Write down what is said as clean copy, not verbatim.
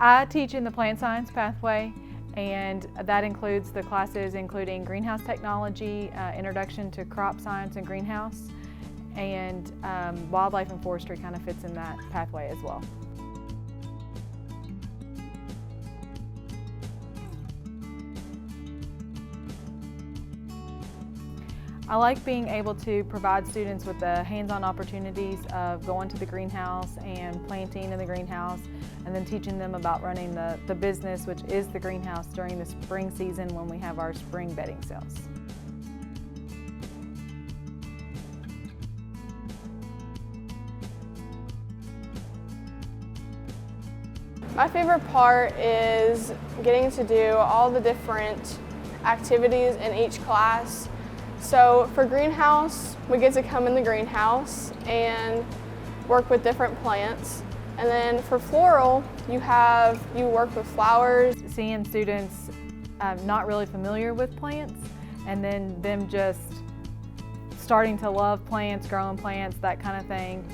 I teach in the plant science pathway, and that includes the classes including greenhouse technology, introduction to crop science and greenhouse, and wildlife and forestry kind of fits in that pathway as well. I like being able to provide students with the hands-on opportunities of going to the greenhouse and planting in the greenhouse, and then teaching them about running the business, which is the greenhouse, during the spring season when we have our spring bedding sales. My favorite part is getting to do all the different activities in each class. So for greenhouse, we get to come in the greenhouse and work with different plants. And then for floral, you work with flowers. Seeing students not really familiar with plants, and then them just starting to love plants, growing plants, that kind of thing,